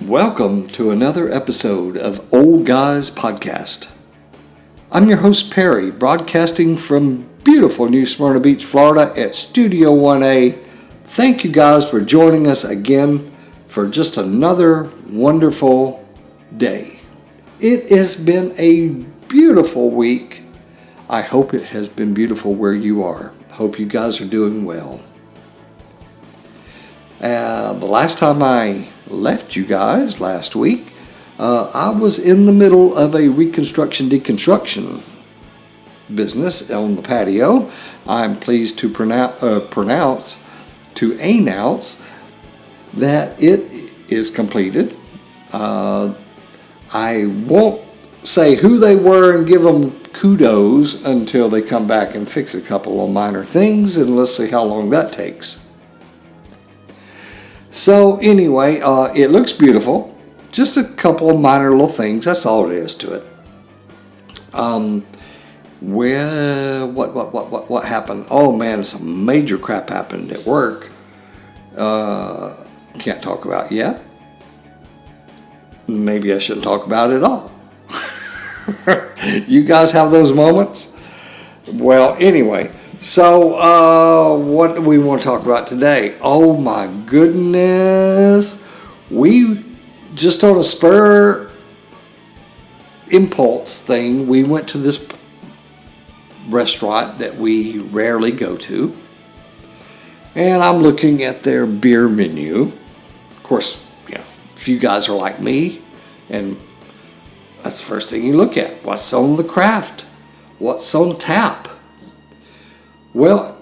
Welcome to another episode of Old Guys Podcast. I'm your host Perry, broadcasting from beautiful New Smyrna Beach, Florida at Studio 1A. Thank you guys for joining us again for just another wonderful day. It has been a beautiful week. I hope it has been beautiful where you are. Hope you guys are doing well. The last time I left you guys last week, I was in the middle of a reconstruction deconstruction business on the patio. I'm pleased to announce that it is completed. I won't say who they were and give them kudos until they come back and fix a couple of minor things, and let's see how long that takes. So anyway, it looks beautiful. Just a couple of minor little things. That's all it is to it. What happened? Oh man, some major crap happened at work. Can't talk about yet. Maybe I shouldn't talk about it at all. You guys have those moments? Well, anyway. So, what do we want to talk about today? Oh my goodness. We, just on a spur impulse thing, we went to this restaurant that we rarely go to. And I'm looking at their beer menu. Of course, if you guys are like me, and that's the first thing you look at. What's on the craft? What's on tap? Well,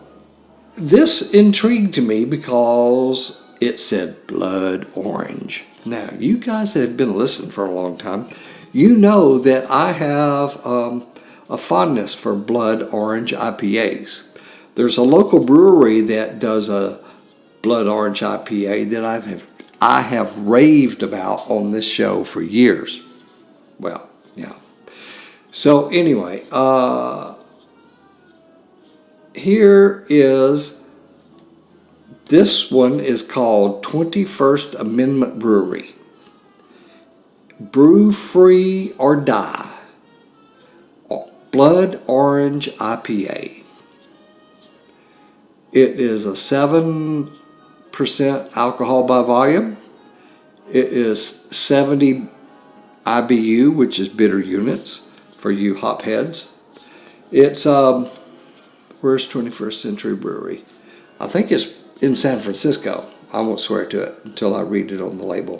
this intrigued me because it said Blood Orange. Now, you guys that have been listening for a long time, you know that I have a fondness for Blood Orange IPAs. There's a local brewery that does a Blood Orange IPA that I have raved about on this show for years. Well, yeah. So anyway, this one is called 21st Amendment Brewery. Brew free or die. Blood Orange IPA. It is a 7% alcohol by volume. It is 70 IBU, which is bitter units for you hop heads. It's where's 21st Century Brewery? I think it's in San Francisco. I won't swear to it until I read it on the label,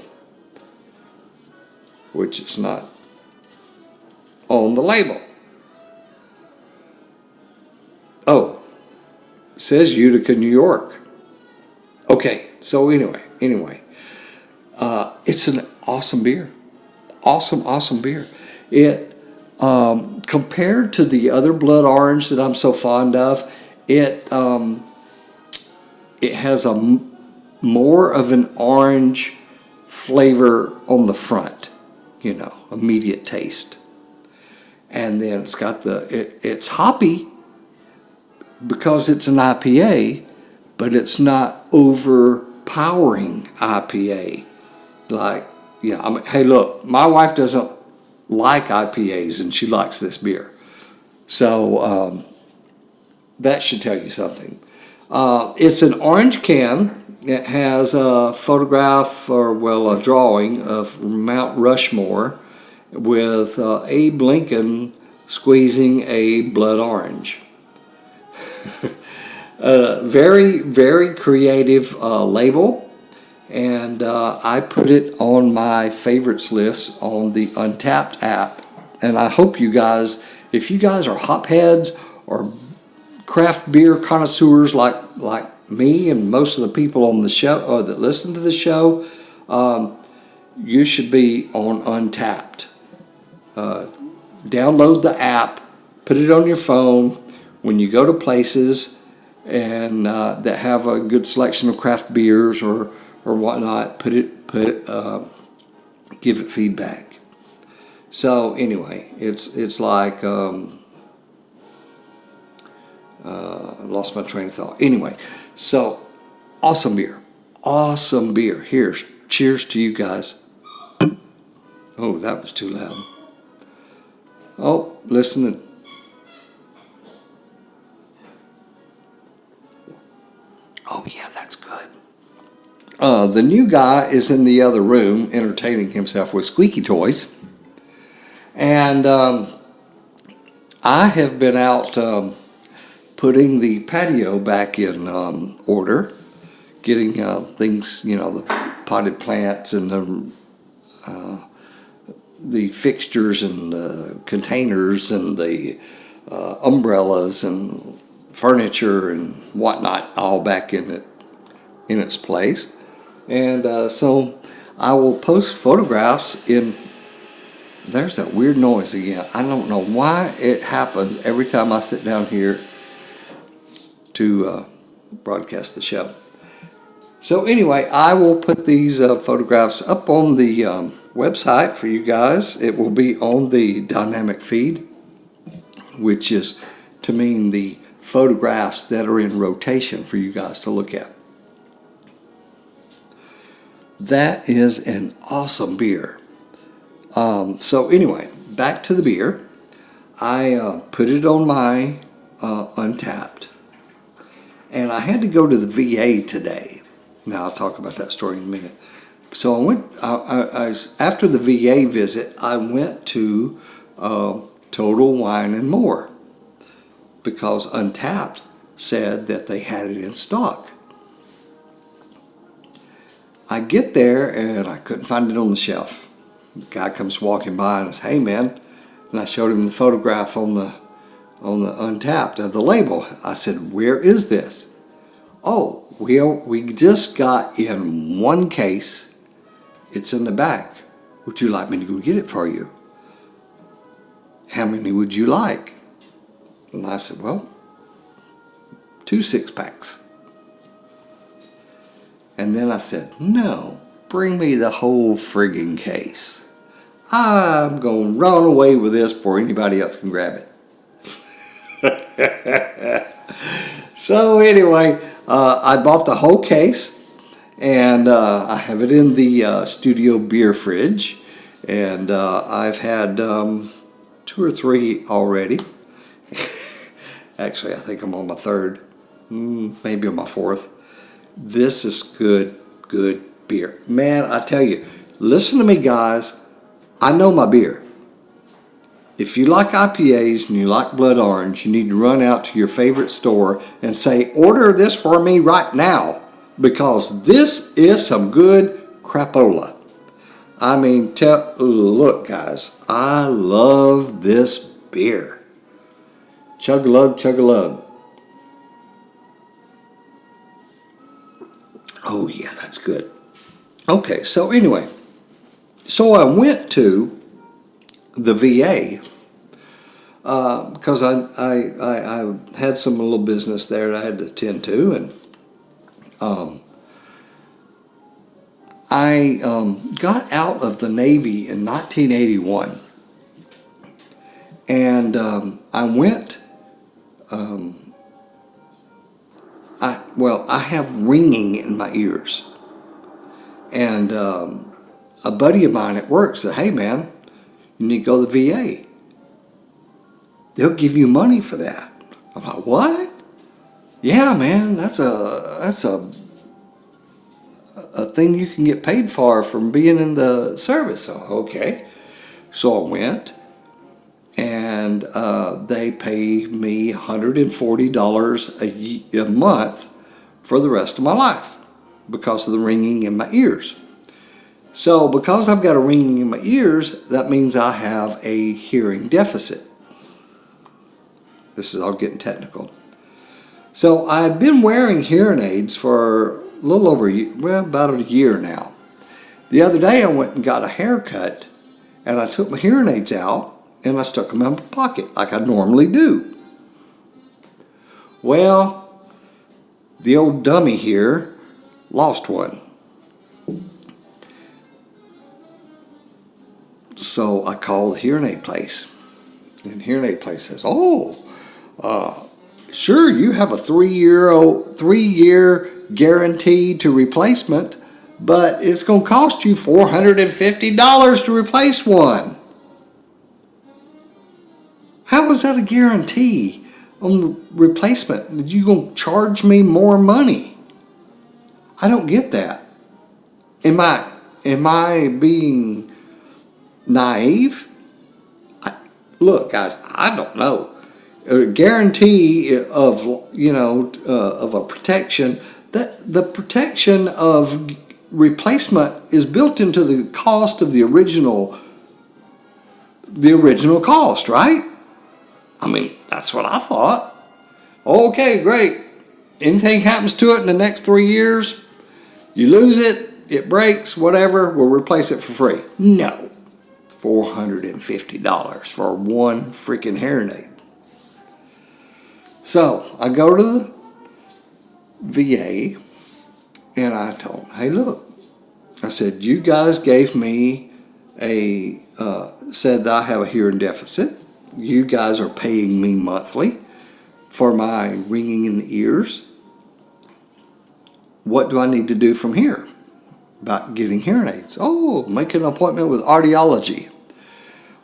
which is not on the label. Oh, it says Utica, New York. Okay, so anyway, it's an awesome beer. Awesome beer. It compared to the other Blood Orange that I'm so fond of, it has a more of an orange flavor on the front, immediate taste. And then it's got it's hoppy because it's an IPA, but it's not overpowering IPA. Hey, look, my wife doesn't like IPAs, and she likes this beer. So that should tell you something. It's an orange can. It has a photograph, a drawing of Mount Rushmore with Abe Lincoln squeezing a blood orange. Very, very creative label. And I put it on my favorites list on the Untapped app. And I hope you guys, if you guys are hop heads or craft beer connoisseurs like me and most of the people on the show that listen to the show, you should be on Untapped. Download the app, put it on your phone. When you go to places and that have a good selection of craft beers or whatnot, give it feedback. So anyway, it's like lost my train of thought. Anyway, so awesome beer. Here's cheers to you guys. Oh, that was too loud. Oh, listen. Oh, yeah, that's good. The new guy is in the other room entertaining himself with squeaky toys. And I have been out putting the patio back in order, getting things, the potted plants and the fixtures and the containers and the umbrellas and furniture and whatnot all back in its place. And so I will post photographs in. There's that weird noise again. I don't know why it happens every time I sit down here to broadcast the show. So anyway, I will put these photographs up on the website for you guys. It will be on the dynamic feed, which is to mean the photographs that are in rotation for you guys to look at. That is an awesome beer. So anyway, back to the beer. I put it on my Untapped, and I had to go to the VA today. Now I'll talk about that story in a minute. So I went. After the VA visit, I went to Total Wine and More because Untapped said that they had it in stock. I get there and I couldn't find it on the shelf. The guy comes walking by and says, "Hey, man," and I showed him the photograph on the Untapped of the label. I said, "Where is this?" "Oh, we just got in one case. It's in the back. Would you like me to go get it for you?" "How many would you like?" And I said, "Well, 2 6-packs." And then I said, "No, bring me the whole friggin' case. I'm going to run away with this before anybody else can grab it." So anyway, I bought the whole case, and I have it in the studio beer fridge, and I've had 2 or 3 already. Actually, I think I'm on my 3rd, maybe on my 4th. This is good beer. Man, I tell you, listen to me, guys. I know my beer. If you like IPAs and you like Blood Orange, you need to run out to your favorite store and say, "Order this for me right now," because this is some good crapola. I mean, look, guys, I love this beer. Chug-a-lug, chug-a-lug. Oh, yeah, that's good. Okay, so anyway, so I went to the VA because I had some little business there that I had to attend to, and I got out of the Navy in 1981, and I went. I have ringing in my ears, and a buddy of mine at work said, "Hey, man, you need to go to the VA. They'll give you money for that." I'm like, "What?" "Yeah, man, that's a thing you can get paid for from being in the service." So, okay. So I went, and they pay me $140 a month for the rest of my life because of the ringing in my ears. So because I've got a ringing in my ears, that means I have a hearing deficit. This is all getting technical. So I've been wearing hearing aids for a little over about a year now. The other day I went and got a haircut, and I took my hearing aids out and I stuck them in my pocket like I normally do. Well, the old dummy here lost one. So I called the hearing aid place, and the hearing aid place says, "Oh, sure, you have a 3-year guarantee to replacement, but it's going to cost you $450 to replace one. How is that a guarantee on the replacement? That you going to charge me more money? I don't get that. Am I being naive? Look, guys, I don't know. A guarantee of of a protection, that the protection of replacement is built into the cost of the original cost, right? I mean, that's what I thought. Okay, great. Anything happens to it in the next 3 years, you lose it, it breaks, whatever, we'll replace it for free. No. $450 for one freaking hearing aid. So I go to the VA and I told them, hey, look, I said, you guys gave me said that I have a hearing deficit. You guys are paying me monthly for my ringing in the ears. What do I need to do from here about getting hearing aids? Oh, make an appointment with audiology.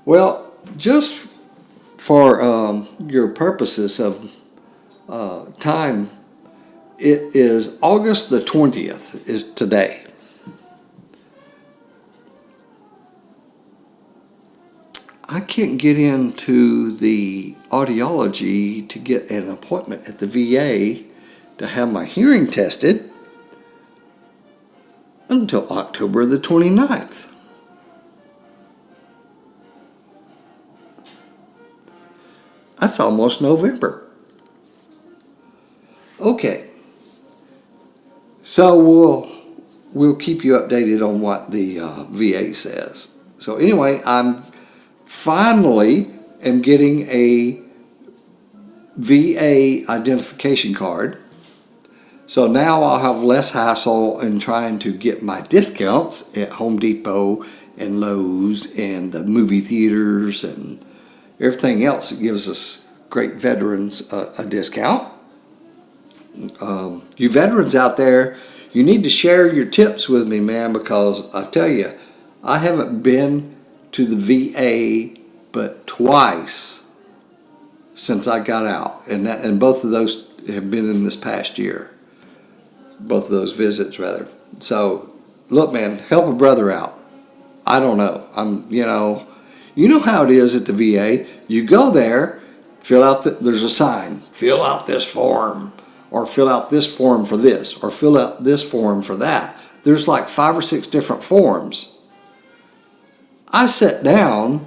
Well, just for your purposes of time, it is August the 20th is today. I can't get into the audiology to get an appointment at the VA to have my hearing tested until October the 29th. That's almost November. Okay. So we'll keep you updated on what the VA says. So anyway, I'm finally am getting a VA identification card. So now I'll have less hassle in trying to get my discounts at Home Depot and Lowe's and the movie theaters and everything else that gives us great veterans a discount. You veterans out there, you need to share your tips with me, man, because I tell you, I haven't been to the VA but twice since I got out, and both of those have been in this past year. Both of those visits, rather. So, look, man, help a brother out. I don't know. You know how it is at the VA. You go there, fill out there's a sign. Fill out this form, or fill out this form for this, or fill out this form for that. There's like 5 or 6 different forms. I sit down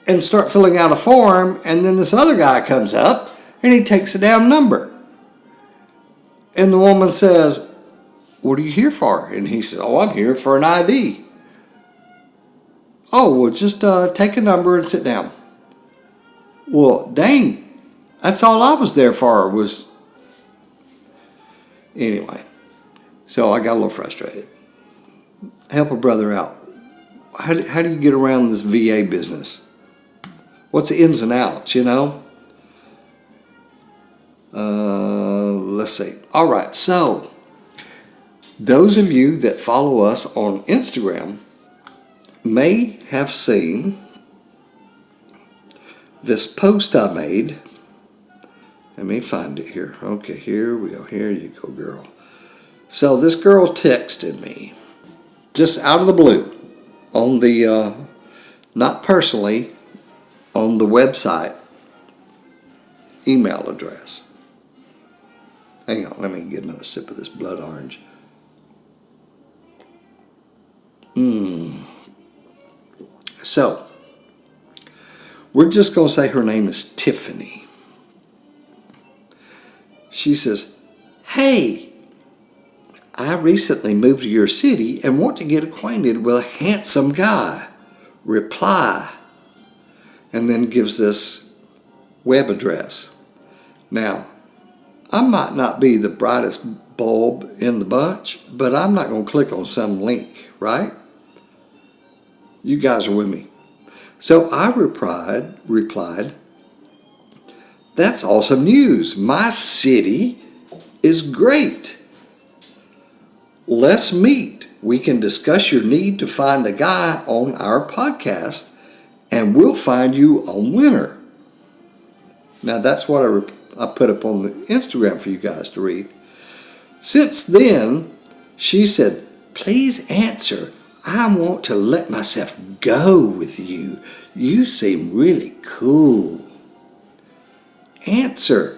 and start filling out a form, and then this other guy comes up and he takes a damn number. And the woman says, what are you here for? And he says, oh, I'm here for an ID. Oh, well, just take a number and sit down. Well, dang, that's all I was there for was... Anyway, so I got a little frustrated. Help a brother out. How do you get around this VA business? What's the ins and outs, Let's see. All right, so those of you that follow us on Instagram may have seen this post I made. Let me find it here. Okay, here we go. Here you go, girl. So this girl texted me just out of the blue on the, not personally, on the website email address. Hang on, let me get another sip of this Blood Orange. So, we're just going to say her name is Tiffany. She says, hey, I recently moved to your city and want to get acquainted with a handsome guy. Reply. And then gives this web address. Now, I might not be the brightest bulb in the bunch, but I'm not going to click on some link, right? You guys are with me. So I replied, that's awesome news. My city is great. let's meet. We can discuss your need to find a guy on our podcast, and we'll find you a winner. Now, that's what I put up on the Instagram for you guys to read. Since then, she said, please answer. I want to let myself go with you. You seem really cool. Answer,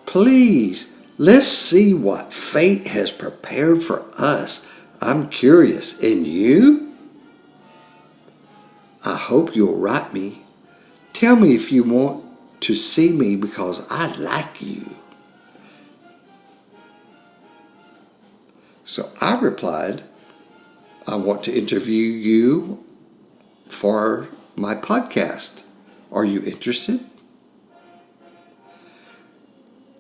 please. Let's see what fate has prepared for us. I'm curious. And you? I hope you'll write me. Tell me if you want to see me because I like you. So I replied, I want to interview you for my podcast. Are you interested?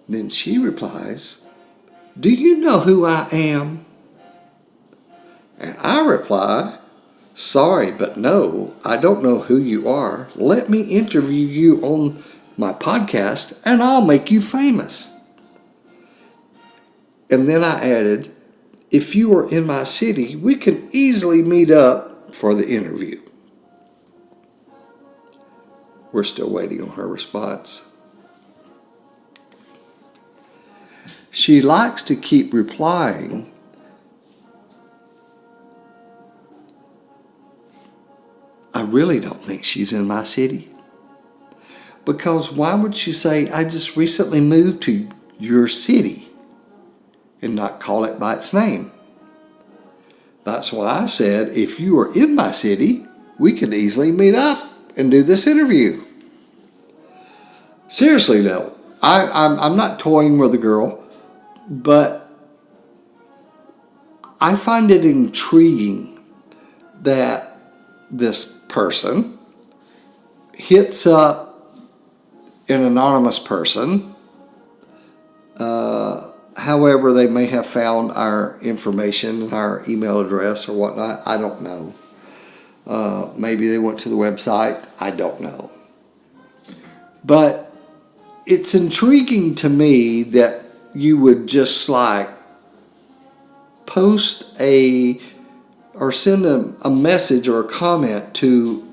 Then she replies, do you know who I am? And I reply, sorry, but no, I don't know who you are. Let me interview you on my podcast and I'll make you famous. And then I added, if you are in my city, we can easily meet up for the interview. We're still waiting on her response. She likes to keep replying. I really don't think she's in my city. Because why would she say, I just recently moved to your city and not call it by its name? That's why I said, if you are in my city, we could easily meet up and do this interview. Seriously though, I'm not toying with the girl. But I find it intriguing that this person hits up an anonymous person. However, they may have found our information and our email address or whatnot. I don't know. Maybe they went to the website. I don't know. But it's intriguing to me that you would just like post or send a message or a comment to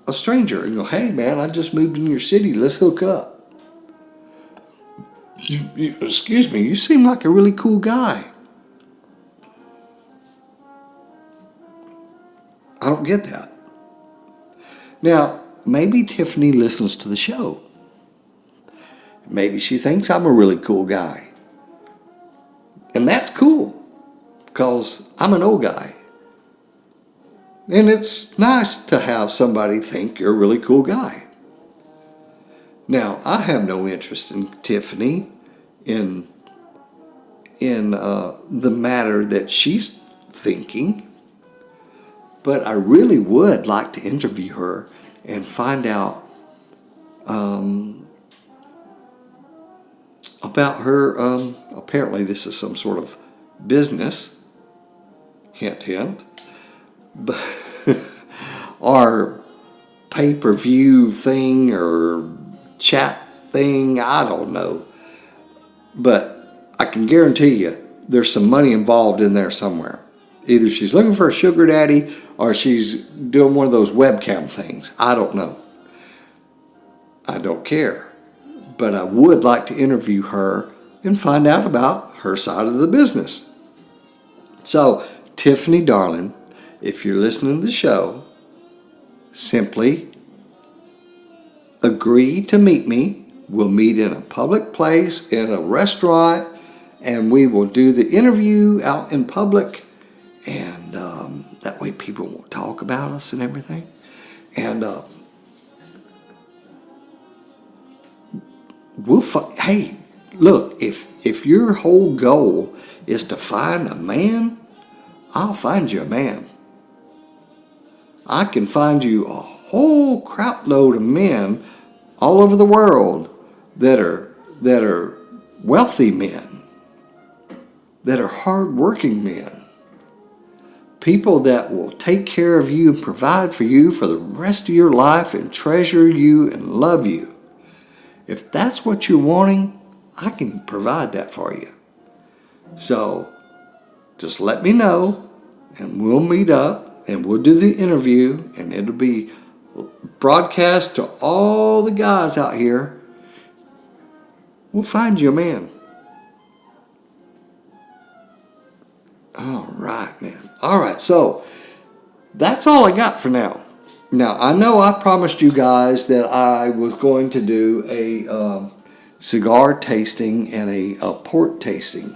a stranger and go, hey man, I just moved in your city, let's hook up. Excuse me, you seem like a really cool guy. I don't get that. Now, maybe Tiffany listens to the show. Maybe she thinks I'm a really cool guy. And that's cool, because I'm an old guy. And it's nice to have somebody think you're a really cool guy. Now, I have no interest in Tiffany in the matter that she's thinking, but I really would like to interview her and find out about her. Apparently this is some sort of business, hint, hint, but or pay-per-view thing or chat thing, I don't know. But I can guarantee you there's some money involved in there somewhere. Either she's looking for a sugar daddy or she's doing one of those webcam things. I don't know. I don't care. But I would like to interview her and find out about her side of the business. So, Tiffany, darling, if you're listening to the show, simply agree to meet me. We'll meet in a public place, in a restaurant, and we will do the interview out in public. And that way people won't talk about us and everything. And hey, look, if your whole goal is to find a man, I'll find you a man. I can find you a whole crap load of men all over the world that are wealthy men, that are hard-working men, people that will take care of you and provide for you for the rest of your life and treasure you and love you. If that's what you're wanting, I can provide that for you. So, just let me know, and we'll meet up, and we'll do the interview, and it'll be broadcast to all the guys out here. We'll find you a man. All right, man. All right, so that's all I got for now. Now, I know I promised you guys that I was going to do a cigar tasting and a port tasting.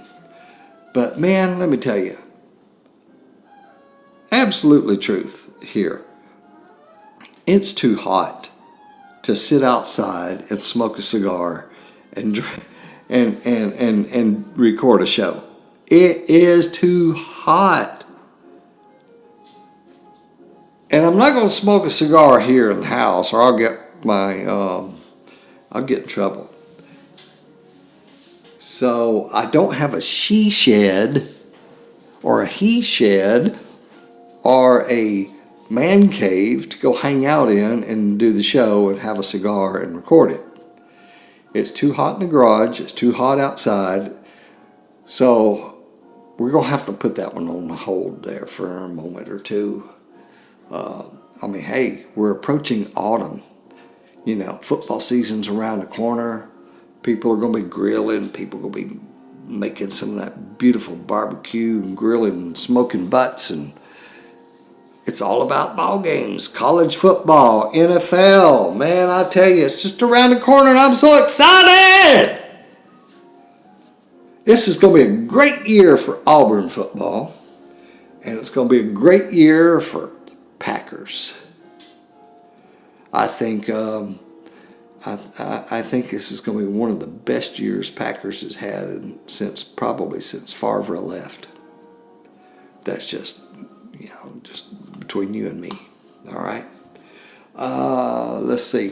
But, man, let me tell you, absolutely truth here. It's too hot to sit outside and smoke a cigar and record a show. It is too hot. And I'm not going to smoke a cigar here in the house, or I'll get in trouble. So I don't have a she shed or a he shed or a man cave to go hang out in and do the show and have a cigar and record it. It's too hot in the garage. It's too hot outside. So we're going to have to put that one on hold there for a moment or two. Hey, we're approaching autumn. You know, football season's around the corner. People are going to be grilling. People are going to be making some of that beautiful barbecue and grilling and smoking butts. And it's all about ball games, college football, NFL. Man, I tell you, it's just around the corner and I'm so excited. This is going to be a great year for Auburn football. And it's going to be a great year for Packers. I think I think this is going to be one of the best years Packers has had since Favre left. That's just between you and me. All right. Let's see.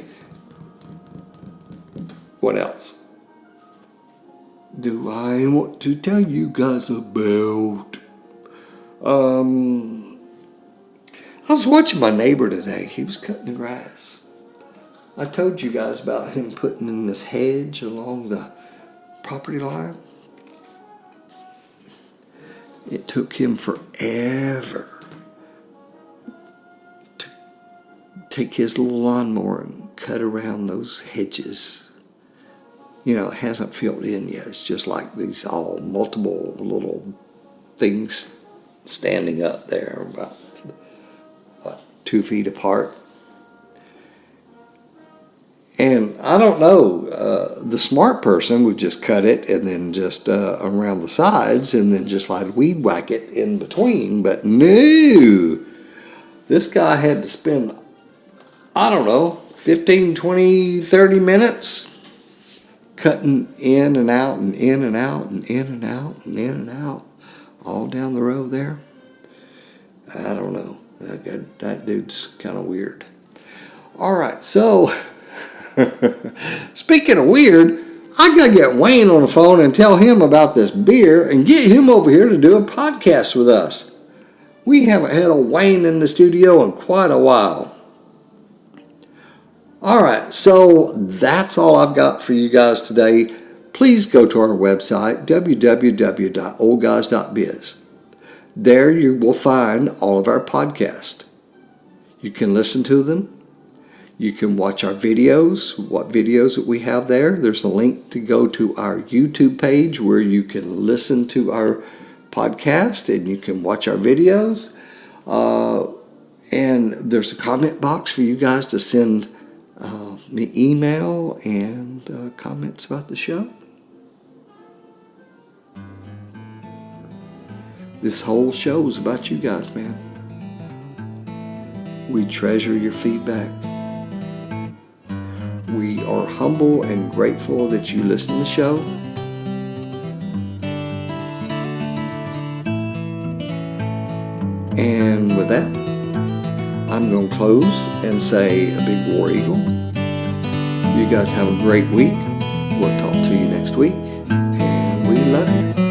What else do I want to tell you guys about? I was watching my neighbor today. He was cutting the grass. I told you guys about him putting in this hedge along the property line. It took him forever to take his little lawnmower and cut around those hedges. You know, it hasn't filled in yet. It's just like these all multiple little things standing up there about 2 feet apart. And I don't know, the smart person would just cut it and then just around the sides and then just like weed whack it in between. But no, this guy had to spend, 15, 20, 30 minutes cutting in and out and in and out and in and out and in and out all down the road there. I don't know. That dude's kind of weird. All right, so speaking of weird, I got to get Wayne on the phone and tell him about this beer and get him over here to do a podcast with us. We haven't had a Wayne in the studio in quite a while. All right, so that's all I've got for you guys today. Please go to our website, www.oldguys.biz. There you will find all of our podcasts. You can listen to them. You can watch our videos, what videos that we have there. There's a link to go to our YouTube page where you can listen to our podcast and you can watch our videos. And there's a comment box for you guys to send me email and comments about the show. This whole show is about you guys, man. We treasure your feedback. We are humble and grateful that you listen to the show. And with that, I'm going to close and say a big war eagle. You guys have a great week. We'll talk to you next week. And we love you.